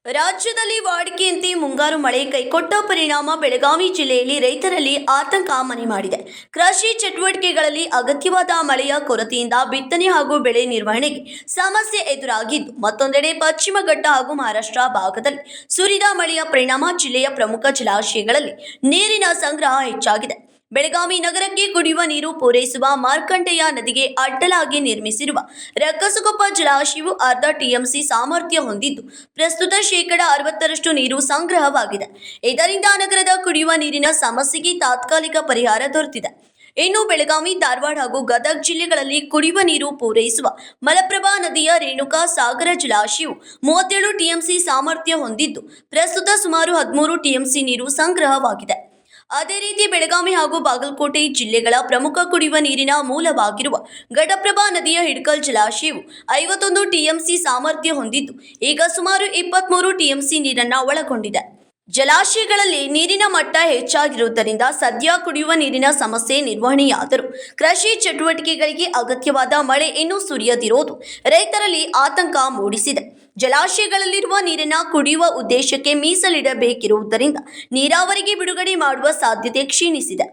ರಾಜ್ಯದಲ್ಲಿ ವಾಡಿಕೆಯಂತೆ ಮುಂಗಾರು ಮಳೆ ಕೈಕೊಟ್ಟ ಪರಿಣಾಮ ಬೆಳಗಾವಿ ಜಿಲ್ಲೆಯಲ್ಲಿ ರೈತರಲ್ಲಿ ಆತಂಕ ಮನೆ ಮಾಡಿದೆ. ಕೃಷಿ ಚಟುವಟಿಕೆಗಳಲ್ಲಿ ಅಗತ್ಯವಾದ ಮಳೆಯ ಕೊರತೆಯಿಂದ ಬಿತ್ತನೆ ಹಾಗೂ ಬೆಳೆ ನಿರ್ವಹಣೆಗೆ ಸಮಸ್ಯೆ ಎದುರಾಗಿದ್ದು, ಮತ್ತೊಂದೆಡೆ ಪಶ್ಚಿಮ ಘಟ್ಟ ಹಾಗೂ ಮಹಾರಾಷ್ಟ್ರ ಭಾಗದಲ್ಲಿ ಸುರಿದ ಮಳೆಯ ಪರಿಣಾಮ ಜಿಲ್ಲೆಯ ಪ್ರಮುಖ ಜಲಾಶಯಗಳಲ್ಲಿ ನೀರಿನ ಸಂಗ್ರಹ ಹೆಚ್ಚಾಗಿದೆ. ಬೆಳಗಾವಿ ನಗರಕ್ಕೆ ಕುಡಿಯುವ ನೀರು ಪೂರೈಸುವ ಮಾರ್ಕಂಡೆಯ ನದಿಗೆ ಅಡ್ಡಲಾಗಿ ನಿರ್ಮಿಸಿರುವ ರಕ್ಕಸಕೊಪ್ಪ ಜಲಾಶಯವು ಅರ್ಧ ಟಿಎಂಸಿ ಸಾಮರ್ಥ್ಯ ಹೊಂದಿದ್ದು, ಪ್ರಸ್ತುತ ಶೇಕಡಾ 60ರಷ್ಟು ನೀರು ಸಂಗ್ರಹವಾಗಿದೆ. ಇದರಿಂದ ನಗರದ ಕುಡಿಯುವ ನೀರಿನ ಸಮಸ್ಯೆಗೆ ತಾತ್ಕಾಲಿಕ ಪರಿಹಾರ ದೊರೆತಿದೆ. ಇನ್ನು ಬೆಳಗಾವಿ, ಧಾರವಾಡ ಹಾಗೂ ಗದಗ ಜಿಲ್ಲೆಗಳಲ್ಲಿ ಕುಡಿಯುವ ನೀರು ಪೂರೈಸುವ ಮಲಪ್ರಭಾ ನದಿಯ ರೇಣುಕಾ ಸಾಗರ ಜಲಾಶಯವು 37 ಟಿಎಂಸಿ ಸಾಮರ್ಥ್ಯ ಹೊಂದಿದ್ದು, ಪ್ರಸ್ತುತ ಸುಮಾರು 13 ಟಿಎಂಸಿ ನೀರು ಸಂಗ್ರಹವಾಗಿದೆ. ಅದೇ ರೀತಿ ಬೆಳಗಾವಿ ಹಾಗೂ ಬಾಗಲಕೋಟೆ ಜಿಲ್ಲೆಗಳ ಪ್ರಮುಖ ಕುಡಿಯುವ ನೀರಿನ ಮೂಲವಾಗಿರುವ ಘಟಪ್ರಭಾ ನದಿಯ ಹಿಡಕಲ್ ಜಲಾಶಯವು 51 ಟಿಎಂಸಿ ಸಾಮರ್ಥ್ಯ ಹೊಂದಿದ್ದು, ಈಗ ಸುಮಾರು 23 ಟಿಎಂಸಿ ನೀರನ್ನು ಒಳಗೊಂಡಿದೆ. ಜಲಾಶಯಗಳಲ್ಲಿ ನೀರಿನ ಮಟ್ಟ ಹೆಚ್ಚಾಗಿರುವುದರಿಂದ ಸದ್ಯ ಕುಡಿಯುವ ನೀರಿನ ಸಮಸ್ಯೆ ನಿರ್ವಹಣೆಯಾದರೂ ಕೃಷಿ ಚಟುವಟಿಕೆಗಳಿಗೆ ಅಗತ್ಯವಾದ ಮಳೆ ಇನ್ನೂ ಸುರಿಯದಿರುವುದು ರೈತರಲ್ಲಿ ಆತಂಕ ಮೂಡಿಸಿದೆ. ಜಲಾಶಯಗಳಲ್ಲಿರುವ ನೀರನ್ನು ಕುಡಿಯುವ ಉದ್ದೇಶಕ್ಕೆ ಮೀಸಲಿಡಬೇಕಿರುವುದರಿಂದ ನೀರಾವರಿಗೆ ಬಿಡುಗಡೆ ಮಾಡುವ ಸಾಧ್ಯತೆ ಕ್ಷೀಣಿಸಿದೆ.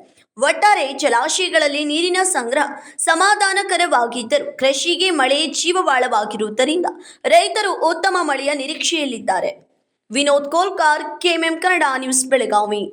ಒಟ್ಟಾರೆ ಜಲಾಶಯಗಳಲ್ಲಿ ನೀರಿನ ಸಂಗ್ರಹ ಸಮಾಧಾನಕರವಾಗಿದ್ದರೂ ಕೃಷಿಗೆ ಮಳೆ ಜೀವವಾಳವಾಗಿರುವುದರಿಂದ ರೈತರು ಉತ್ತಮ ಮಳೆಯ ನಿರೀಕ್ಷೆಯಲ್ಲಿದ್ದಾರೆ. Vinod Kolkar, KMM Kannada news, Belagavi.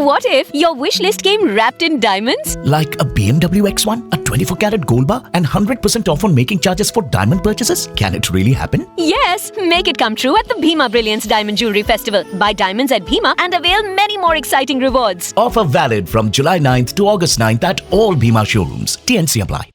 What if your wish list came wrapped in diamonds? Like a BMW X1, a 24-carat gold bar, and 100% off on making charges for diamond purchases? Can it really happen? Yes! Make it come true at the Bhima Brilliance Diamond Jewelry Festival. Buy diamonds at Bhima and avail many more exciting rewards. Offer valid from July 9th to August 9th at all Bhima showrooms. TNC apply.